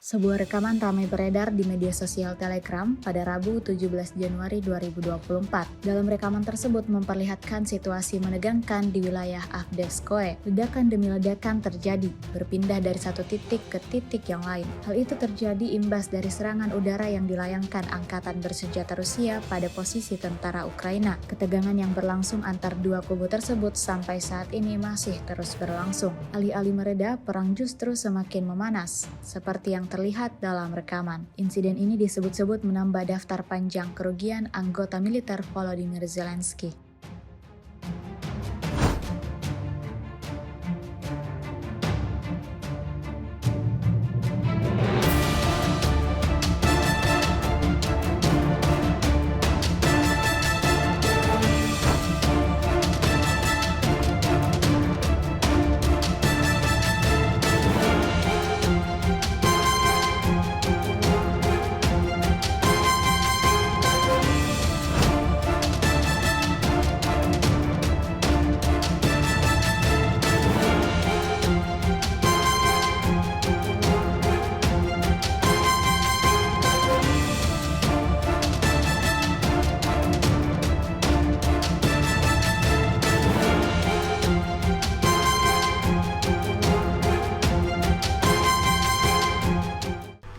Sebuah rekaman ramai beredar di media sosial Telegram pada Rabu 17 Januari 2024. Dalam rekaman tersebut memperlihatkan situasi menegangkan di wilayah Avdevskoye. Ledakan demi ledakan terjadi, berpindah dari satu titik ke titik yang lain. Hal itu terjadi imbas dari serangan udara yang dilayangkan Angkatan Bersenjata Rusia pada posisi tentara Ukraina. Ketegangan yang berlangsung antar dua kubu tersebut sampai saat ini masih terus berlangsung. Alih-alih mereda, perang justru semakin memanas, seperti yang terlihat dalam rekaman. Insiden ini disebut-sebut menambah daftar panjang kerugian anggota militer Volodymyr Zelensky.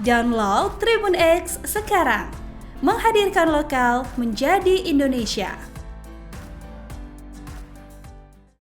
Download Tribun X sekarang, menghadirkan lokal menjadi Indonesia.